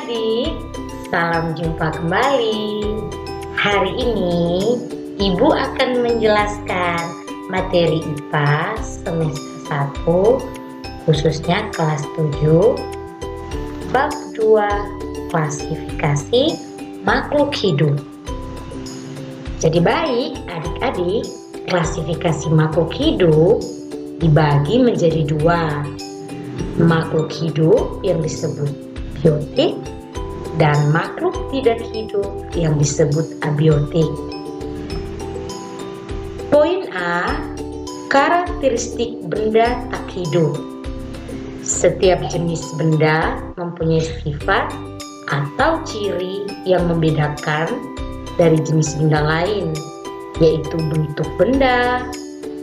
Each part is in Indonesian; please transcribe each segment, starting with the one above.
adik-adik, salam jumpa kembali. Hari ini Ibu akan menjelaskan materi IPA semester 1, khususnya kelas 7, bab 2, klasifikasi makhluk hidup. Jadi baik adik-adik, klasifikasi makhluk hidup dibagi menjadi dua. Makhluk hidup yang disebut biotik dan makhluk tidak hidup yang disebut abiotik. Poin A, karakteristik benda tak hidup. Setiap jenis benda mempunyai sifat atau ciri yang membedakan dari jenis benda lain, yaitu bentuk benda,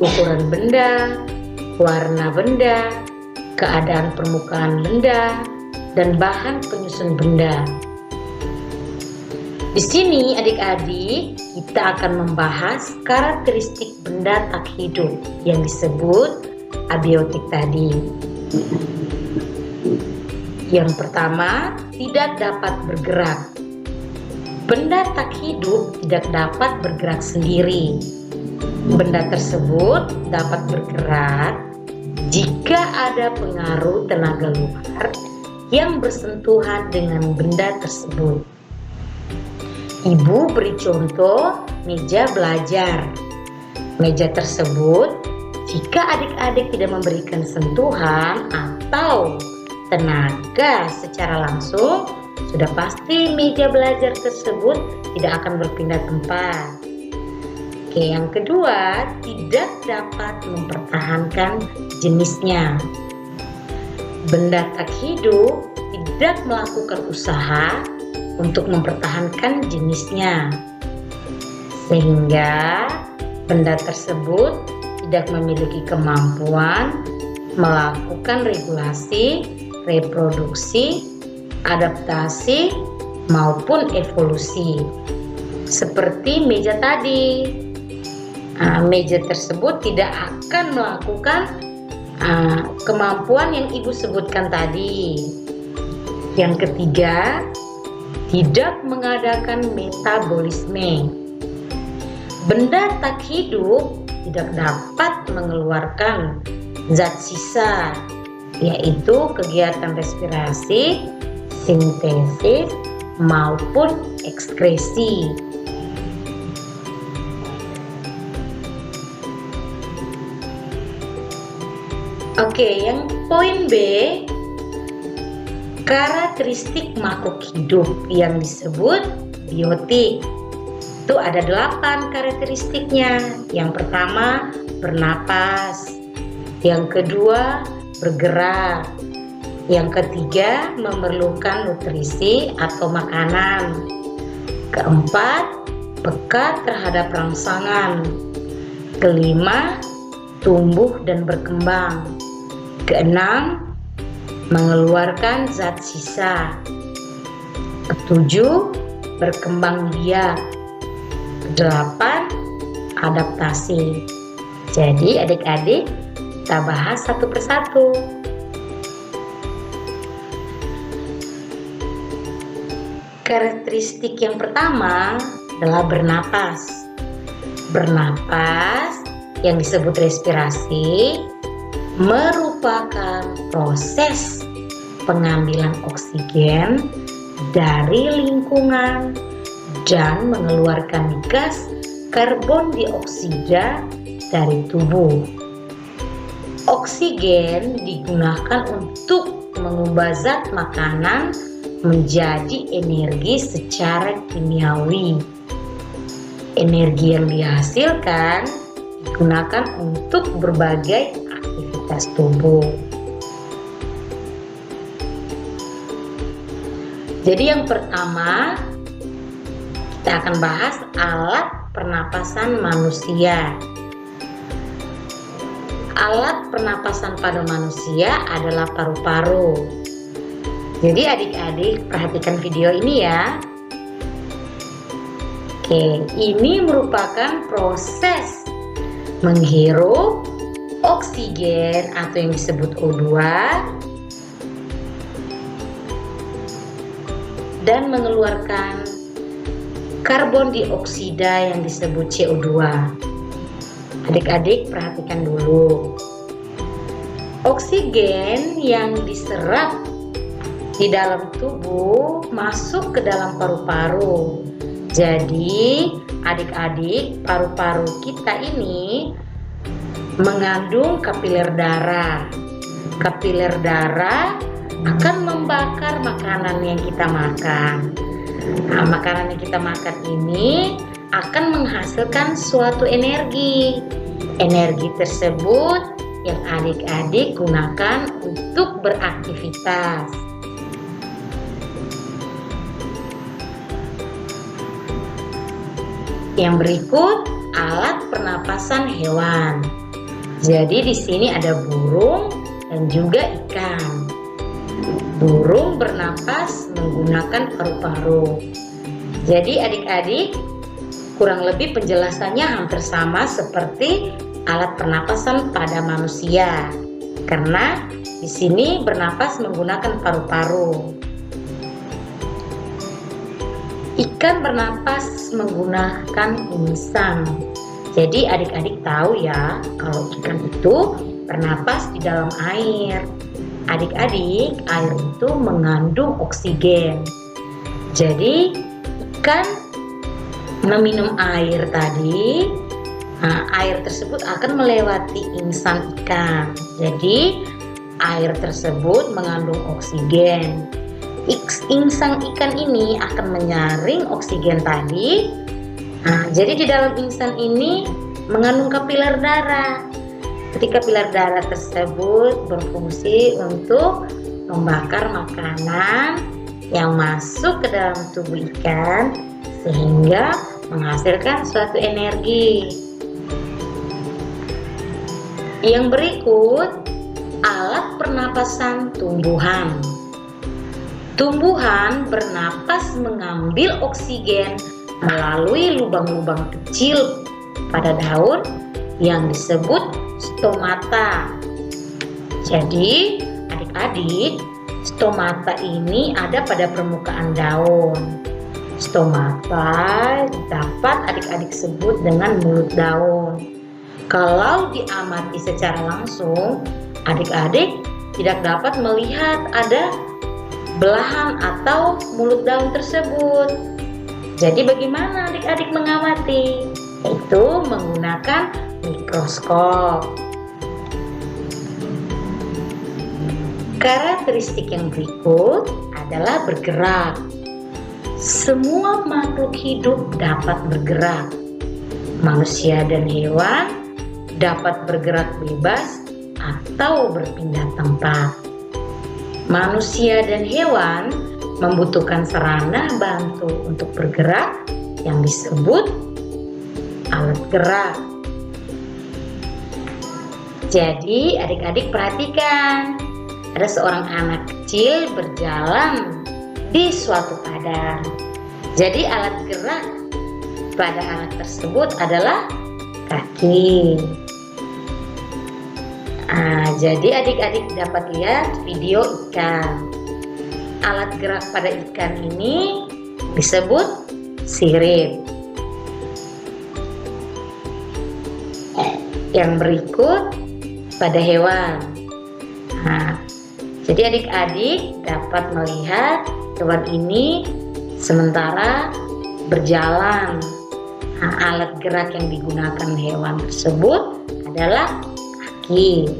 ukuran benda, warna benda, keadaan permukaan benda, dan bahan penyusun benda. Di sini adik-adik kita akan membahas karakteristik benda tak hidup yang disebut abiotik tadi. Yang pertama, tidak dapat bergerak. Benda tak hidup tidak dapat bergerak sendiri. Benda tersebut dapat bergerak jika ada pengaruh tenaga luar yang bersentuhan dengan benda tersebut. Ibu beri contoh meja belajar. Meja tersebut, jika adik-adik tidak memberikan sentuhan atau tenaga secara langsung, sudah pasti meja belajar tersebut tidak akan berpindah tempat. Oke, yang kedua, tidak dapat mempertahankan jenisnya. Benda tak hidup tidak melakukan usaha untuk mempertahankan jenisnya, sehingga benda tersebut tidak memiliki kemampuan melakukan regulasi, reproduksi, adaptasi, maupun evolusi. Seperti meja tadi. Meja tersebut tidak akan melakukan kemampuan yang Ibu sebutkan tadi. Yang ketiga, tidak mengadakan metabolisme. Benda tak hidup tidak dapat mengeluarkan zat sisa, yaitu kegiatan respirasi, sintesis, maupun ekskresi. Oke, yang poin B, karakteristik makhluk hidup yang disebut biotik. Itu ada 8 karakteristiknya. Yang pertama, bernapas. Yang kedua, bergerak. Yang ketiga, memerlukan nutrisi atau makanan. Keempat, peka terhadap rangsangan. Kelima, tumbuh dan berkembang. Keenam, mengeluarkan zat sisa. Ketujuh, berkembang biak. Kedelapan, adaptasi. Jadi adik-adik, kita bahas satu persatu. Karakteristik yang pertama adalah bernapas. Bernapas yang disebut respirasi merupakan proses pengambilan oksigen dari lingkungan dan mengeluarkan gas karbon dioksida dari tubuh. Oksigen digunakan untuk mengubah zat makanan menjadi energi secara kimiawi. Energi yang dihasilkan digunakan untuk berbagai aktivitas tubuh. Jadi yang pertama, kita akan bahas alat pernapasan manusia. Alat pernapasan pada manusia adalah paru-paru. Jadi adik-adik perhatikan video ini ya. Oke, ini merupakan proses menghirup oksigen atau yang disebut O2 dan mengeluarkan karbon dioksida yang disebut CO2. Adik-adik perhatikan dulu. Oksigen yang diserap di dalam tubuh masuk ke dalam paru-paru. Jadi adik-adik, paru-paru kita ini mengandung kapiler darah. Kapiler darah akan membakar makanan yang kita makan. Nah, makanan yang kita makan ini akan menghasilkan suatu energi. Energi tersebut yang adik-adik gunakan untuk beraktivitas. Yang berikut alat pernapasan hewan. Jadi di sini ada burung dan juga ikan. Burung bernapas menggunakan paru-paru. Jadi adik-adik, kurang lebih penjelasannya hampir sama seperti alat pernapasan pada manusia. Karena di sini bernapas menggunakan paru-paru. Ikan bernapas menggunakan insang. Jadi adik-adik tahu ya, kalau ikan itu bernapas di dalam air. Adik-adik, air itu mengandung oksigen. Jadi ikan meminum air tadi, air tersebut akan melewati insang ikan. Jadi air tersebut mengandung oksigen. Insang ikan ini akan menyaring oksigen tadi. Jadi di dalam insang ini mengandung kapiler darah. Ketika kapiler darah tersebut berfungsi untuk membakar makanan yang masuk ke dalam tubuh ikan sehingga menghasilkan suatu energi. Yang berikut, alat pernapasan tumbuhan. Tumbuhan bernapas mengambil oksigen melalui lubang-lubang kecil pada daun yang disebut stomata. Jadi adik-adik, stomata ini ada pada permukaan daun. Stomata dapat adik-adik sebut dengan mulut daun. Kalau diamati secara langsung, adik-adik tidak dapat melihat ada belahan atau mulut daun tersebut. Jadi bagaimana adik-adik mengamati? Yaitu menggunakan mikroskop. Karakteristik yang berikut adalah bergerak. Semua makhluk hidup dapat bergerak. Manusia dan hewan dapat bergerak bebas atau berpindah tempat. Manusia dan hewan membutuhkan sarana bantu untuk bergerak yang disebut alat gerak. Jadi adik-adik perhatikan, ada seorang anak kecil berjalan di suatu padang. Jadi alat gerak pada anak tersebut adalah kaki. Jadi adik-adik dapat lihat video ikan. Alat gerak pada ikan ini disebut sirip. Yang berikut pada hewan. Jadi adik-adik dapat melihat hewan ini sementara berjalan. Alat gerak yang digunakan hewan tersebut adalah kaki.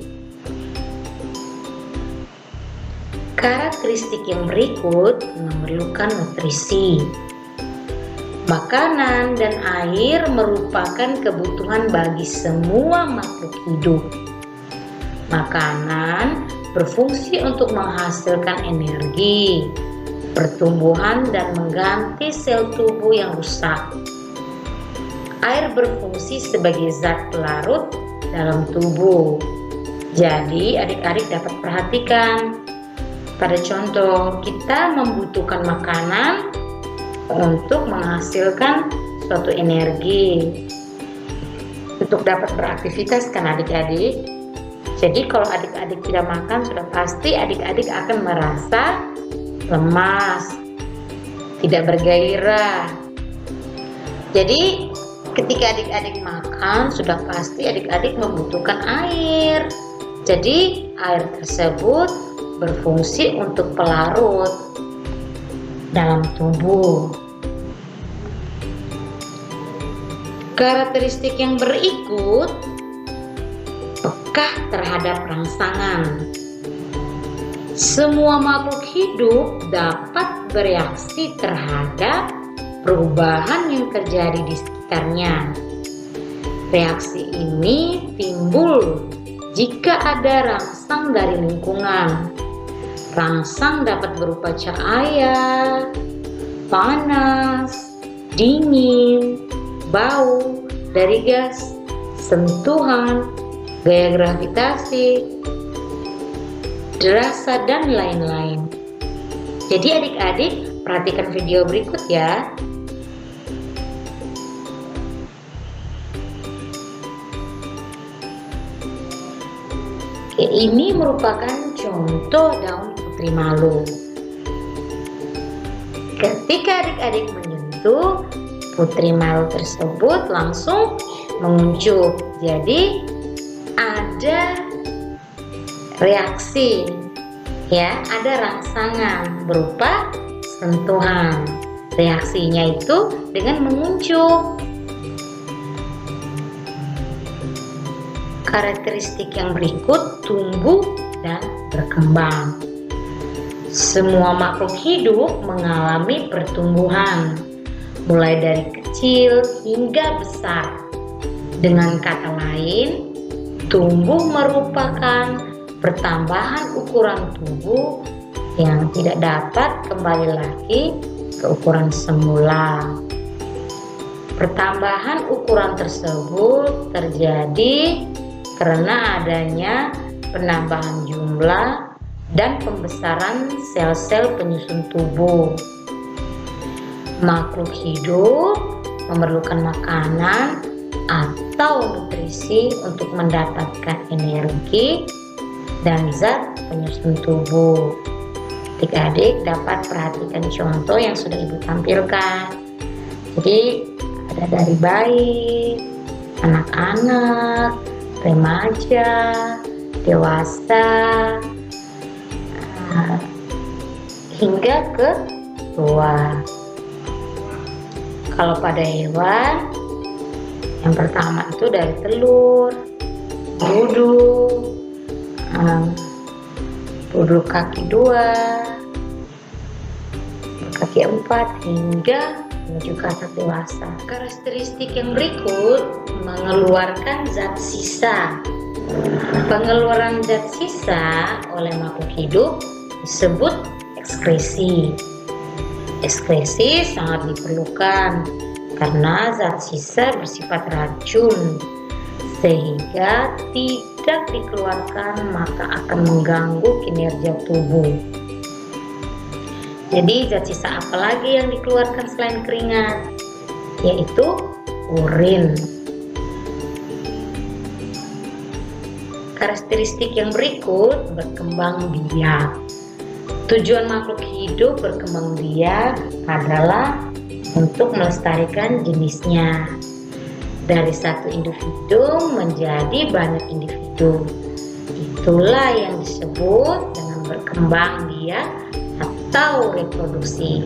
Karakteristik yang berikut memerlukan nutrisi. Makanan dan air merupakan kebutuhan bagi semua makhluk hidup. Makanan berfungsi untuk menghasilkan energi, pertumbuhan dan mengganti sel tubuh yang rusak. Air berfungsi sebagai zat pelarut dalam tubuh. Jadi adik-adik dapat perhatikan. Pada contoh, kita membutuhkan makanan untuk menghasilkan suatu energi untuk dapat beraktivitas kan adik-adik. Jadi kalau adik-adik tidak makan, sudah pasti adik-adik akan merasa lemas. tidak bergairah. Jadi ketika adik-adik makan, sudah pasti adik-adik membutuhkan air. Jadi air tersebut berfungsi untuk pelarut dalam tubuh. Karakteristik yang berikut, peka terhadap rangsangan. Semua makhluk hidup dapat bereaksi terhadap perubahan yang terjadi di sekitarnya. Reaksi ini timbul jika ada rangsang dari lingkungan. Rangsang dapat berupa cahaya, panas, dingin, bau dari gas, sentuhan, gaya gravitasi, derasa, dan lain-lain. Jadi adik-adik perhatikan video berikut ya. Oke, ini merupakan contoh daun putri malu. Ketika adik-adik menyentuh, putri malu tersebut langsung menguncup. Jadi ada reaksi, ya, ada rangsangan berupa sentuhan. Reaksinya itu dengan menguncup. Karakteristik yang berikut tumbuh dan berkembang. Semua makhluk hidup mengalami pertumbuhan, mulai dari kecil hingga besar. Dengan kata lain, tumbuh merupakan pertambahan ukuran tubuh yang tidak dapat kembali lagi ke ukuran semula. Pertambahan ukuran tersebut terjadi karena adanya penambahan jumlah dan pembesaran sel-sel penyusun tubuh. Makhluk hidup memerlukan makanan atau nutrisi untuk mendapatkan energi dan zat penyusun tubuh. Adik-adik dapat perhatikan contoh yang sudah Ibu tampilkan. Jadi ada dari bayi, anak-anak, remaja, dewasa, hingga ke tua. Kalau pada hewan, yang pertama itu dari telur, bulu kaki 2, kaki 4, hingga menuju ke atas dewasa. Karakteristik yang berikut mengeluarkan zat sisa. Pengeluaran zat sisa oleh makhluk hidup disebut ekskresi. Ekskresi sangat diperlukan karena zat sisa bersifat racun, sehingga tidak dikeluarkan maka akan mengganggu kinerja tubuh. Jadi zat sisa apa lagi yang dikeluarkan selain keringat? Yaitu urin. Karakteristik yang berikut berkembang biak. Tujuan makhluk hidup berkembang biak adalah untuk melestarikan jenisnya dari satu individu menjadi banyak individu. Itulah yang disebut dengan berkembang biak atau reproduksi.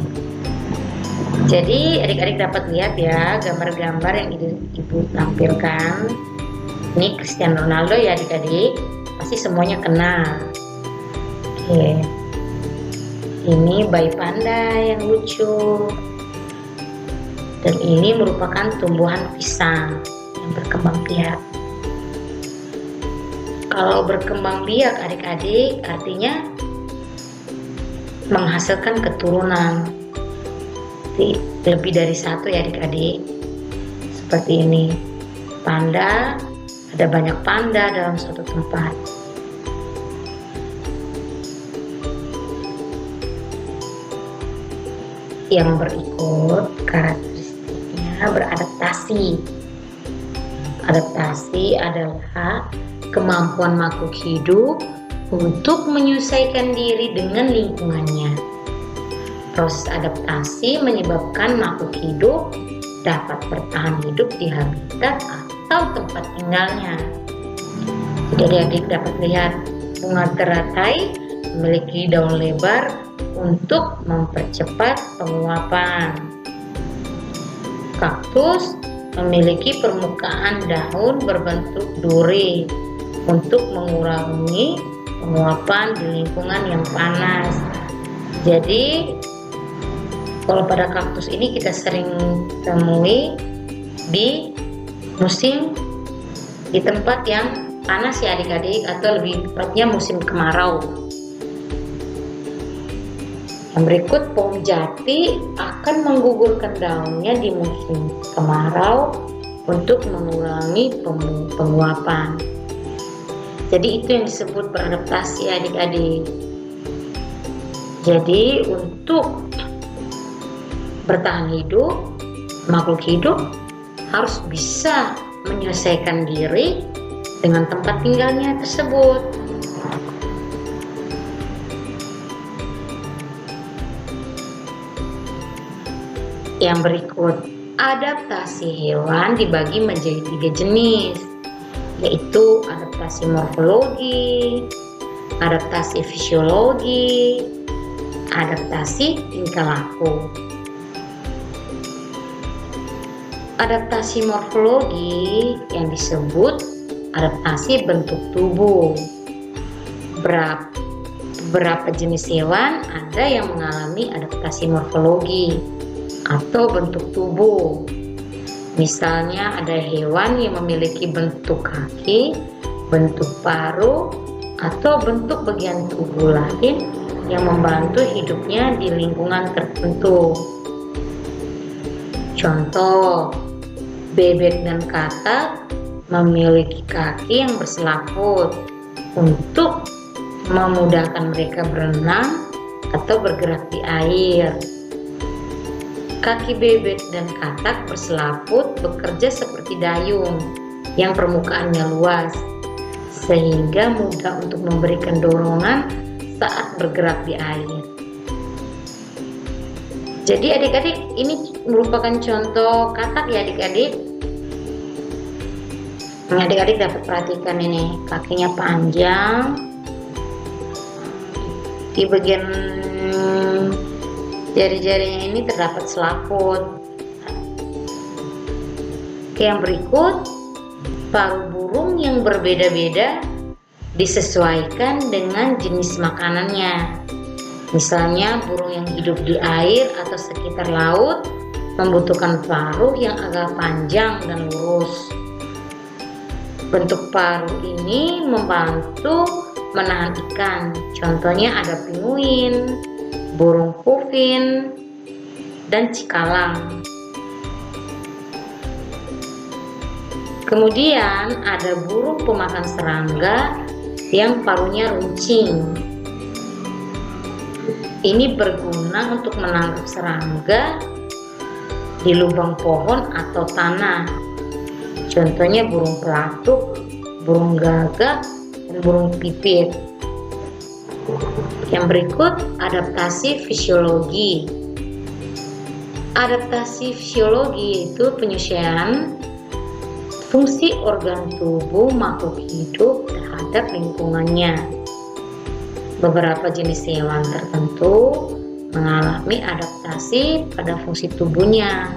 Jadi adik-adik dapat lihat ya gambar-gambar yang Ibu tampilkan. Ini Cristiano Ronaldo ya adik-adik, pasti semuanya kenal. Oke. Ini bayi panda yang lucu. Dan ini merupakan tumbuhan pisang yang berkembang biak. Kalau berkembang biak adik-adik artinya menghasilkan keturunan. Lebih dari satu ya adik-adik. Seperti ini. Panda, ada banyak panda dalam suatu tempat. Yang berikut karakteristiknya beradaptasi. Adaptasi adalah kemampuan makhluk hidup untuk menyesuaikan diri dengan lingkungannya. Proses adaptasi menyebabkan makhluk hidup dapat bertahan hidup di habitat atau tempat tinggalnya. Jadi adik-adik dapat lihat bunga teratai memiliki daun lebar untuk mempercepat penguapan. Kaktus memiliki permukaan daun berbentuk duri untuk mengurangi penguapan di lingkungan yang panas. Jadi kalau pada kaktus ini kita sering temui di musim di tempat yang panas ya adik-adik, atau lebih tepatnya musim kemarau. Yang berikut, pohon jati akan menggugurkan daunnya di musim kemarau untuk mengurangi penguapan. Jadi itu yang disebut beradaptasi adik-adik. Jadi untuk bertahan hidup, makhluk hidup harus bisa menyelesaikan diri dengan tempat tinggalnya tersebut. Yang berikut, adaptasi hewan dibagi menjadi 3 jenis, yaitu adaptasi morfologi, adaptasi fisiologi, adaptasi tingkah laku. Adaptasi morfologi yang disebut adaptasi bentuk tubuh. Beberapa jenis hewan ada yang mengalami adaptasi morfologi atau bentuk tubuh. Misalnya ada hewan yang memiliki bentuk kaki, bentuk paruh, atau bentuk bagian tubuh lain yang membantu hidupnya di lingkungan tertentu. Contoh, bebek dan katak memiliki kaki yang berselaput untuk memudahkan mereka berenang atau bergerak di air. Kaki bebek dan katak berselaput bekerja seperti dayung yang permukaannya luas, sehingga mudah untuk memberikan dorongan saat bergerak di air. Jadi adik-adik, ini merupakan contoh katak ya adik-adik. Adik-adik dapat perhatikan ini, kakinya panjang, di bagian jari-jarinya ini terdapat selaput. Yang berikut, paruh burung yang berbeda-beda disesuaikan dengan jenis makanannya. Misalnya burung yang hidup di air atau sekitar laut membutuhkan paruh yang agak panjang dan lurus. Bentuk paruh ini membantu menahan ikan. Contohnya ada pinguin, burung pufin, dan cikalang. Kemudian ada burung pemakan serangga yang paruhnya runcing. Ini berguna untuk menangkap serangga di lubang pohon atau tanah. Contohnya burung pelatuk, burung gagak, dan burung pipit. Yang berikut, adaptasi fisiologi. Adaptasi fisiologi itu penyesuaian fungsi organ tubuh makhluk hidup terhadap lingkungannya. Beberapa jenis hewan tertentu mengalami adaptasi pada fungsi tubuhnya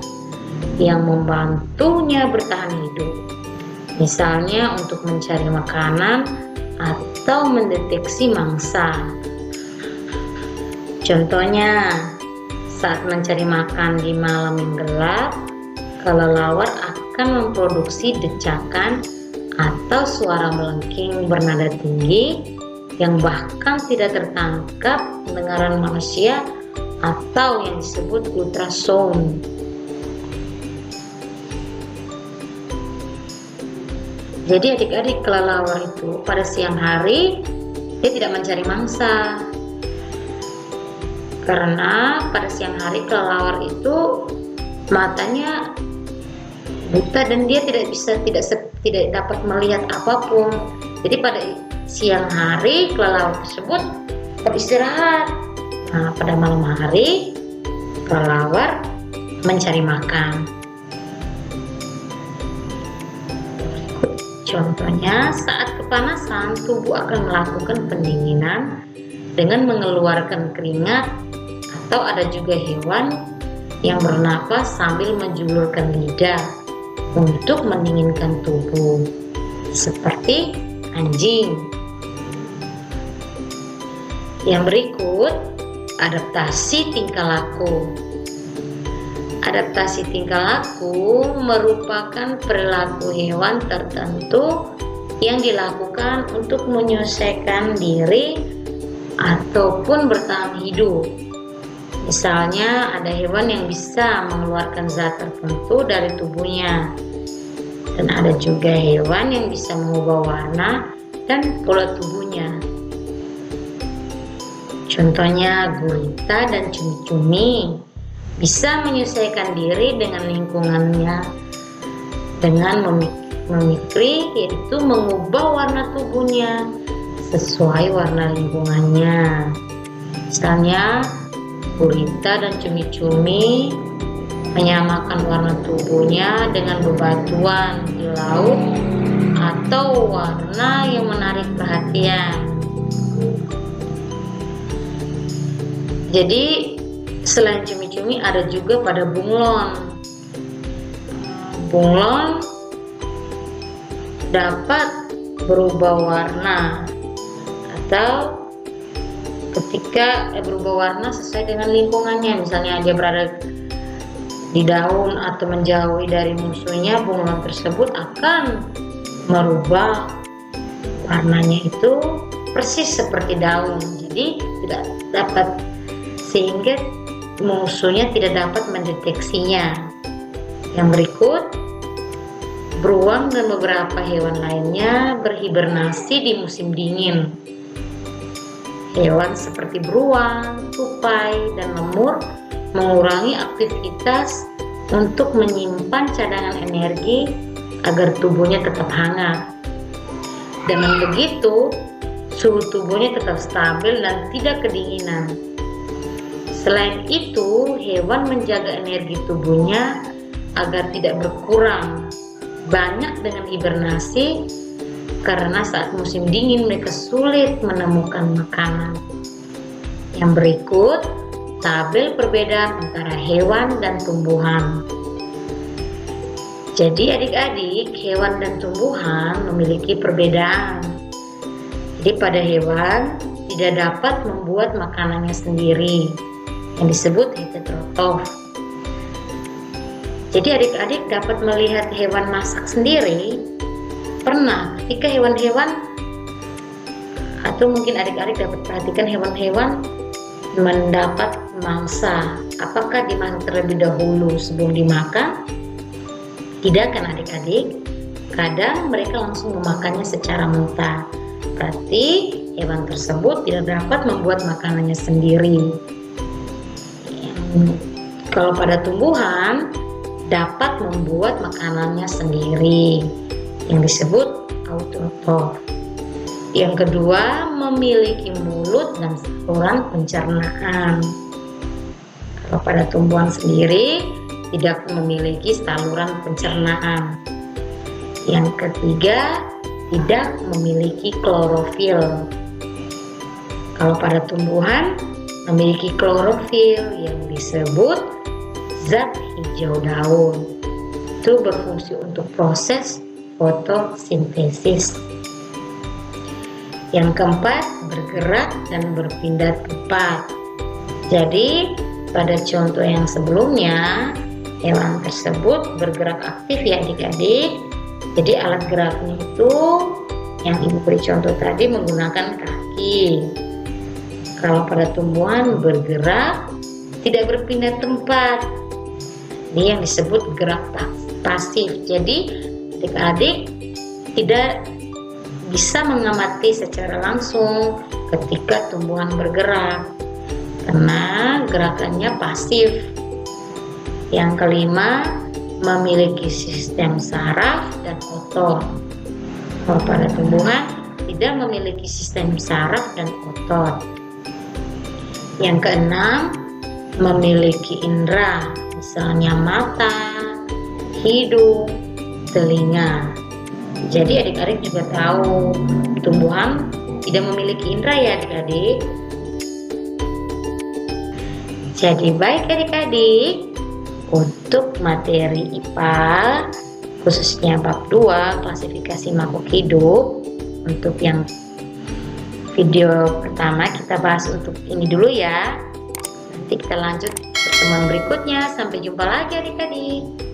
yang membantunya bertahan hidup. Misalnya untuk mencari makanan atau mendeteksi mangsa. Contohnya, saat mencari makan di malam yang gelap, kelelawar akan memproduksi decakan atau suara melengking bernada tinggi yang bahkan tidak tertangkap pendengaran manusia atau yang disebut ultrasound. Jadi adik-adik, kelelawar itu pada siang hari dia tidak mencari mangsa, karena pada siang hari kelelawar itu matanya buta dan dia tidak dapat melihat apapun. Jadi pada siang hari kelelawar tersebut beristirahat. Nah, pada malam hari kelelawar mencari makan. Contohnya, saat kepanasan, tubuh akan melakukan pendinginan dengan mengeluarkan keringat, atau ada juga hewan yang bernapas sambil menjulurkan lidah untuk mendinginkan tubuh, seperti anjing. Yang berikut, adaptasi tingkah laku. Adaptasi tingkah laku merupakan perilaku hewan tertentu yang dilakukan untuk menyesuaikan diri ataupun bertahan hidup. Misalnya, ada hewan yang bisa mengeluarkan zat tertentu dari tubuhnya, dan ada juga hewan yang bisa mengubah warna dan pola tubuhnya. Contohnya, gurita dan cumi-cumi bisa menyesuaikan diri dengan lingkungannya dengan memimikri, yaitu mengubah warna tubuhnya sesuai warna lingkungannya. Misalnya, gurita dan cumi-cumi menyamakan warna tubuhnya dengan bebatuan di laut atau warna yang menarik perhatian. Jadi, selain cumi-cumi ada juga pada bunglon. Bunglon dapat berubah warna atau ketika berubah warna sesuai dengan lingkungannya. Misalnya dia berada di daun atau menjauhi dari musuhnya, bunglon tersebut akan merubah warnanya itu persis seperti daun. Jadi tidak dapat, sehingga musuhnya tidak dapat mendeteksinya. Yang berikut, beruang dan beberapa hewan lainnya berhibernasi di musim dingin. Hewan seperti beruang, tupai, dan lemur mengurangi aktivitas untuk menyimpan cadangan energi agar tubuhnya tetap hangat. Dengan begitu, suhu tubuhnya tetap stabil dan tidak kedinginan. Selain itu, hewan menjaga energi tubuhnya agar tidak berkurang banyak dengan hibernasi, karena saat musim dingin mereka sulit menemukan makanan. Yang berikut, tabel perbedaan antara hewan dan tumbuhan. Jadi adik-adik, hewan dan tumbuhan memiliki perbedaan. Jadi pada hewan tidak dapat membuat makanannya sendiri, yang disebut heterotroph. Jadi adik-adik dapat melihat hewan masak sendiri. Pernah ketika hewan-hewan, atau mungkin adik-adik dapat perhatikan hewan-hewan mendapat mangsa, apakah dimasak terlebih dahulu sebelum dimakan? Tidak kan adik-adik? Kadang mereka langsung memakannya secara mentah. Berarti hewan tersebut tidak dapat membuat makanannya sendiri. Kalau pada tumbuhan dapat membuat makanannya sendiri, yang disebut autotroph. Yang kedua, memiliki mulut dan saluran pencernaan. Kalau pada tumbuhan sendiri tidak memiliki saluran pencernaan. Yang ketiga, tidak memiliki klorofil. Kalau pada tumbuhan memiliki klorofil yang disebut zat hijau daun. Itu berfungsi untuk proses fotosintesis. Yang keempat, bergerak dan berpindah tempat. Jadi pada contoh yang sebelumnya, hewan tersebut bergerak aktif ya adik-adik. Jadi alat geraknya itu yang ibu beri contoh tadi menggunakan kaki. Kalau pada tumbuhan bergerak tidak berpindah tempat, ini yang disebut gerak pasif. Jadi adik-adik tidak bisa mengamati secara langsung ketika tumbuhan bergerak karena gerakannya pasif. Yang kelima, memiliki sistem saraf dan otot. Kalau pada tumbuhan tidak memiliki sistem saraf dan otot. Yang keenam, memiliki indera, misalnya mata, hidung, telinga. Jadi adik-adik juga tahu tumbuhan tidak memiliki indera ya adik-adik. Jadi baik adik-adik, untuk materi IPA khususnya bab 2 klasifikasi makhluk hidup, untuk yang video pertama kita bahas untuk ini dulu ya. Nanti kita lanjut pertemuan berikutnya. Sampai jumpa lagi adik-adik.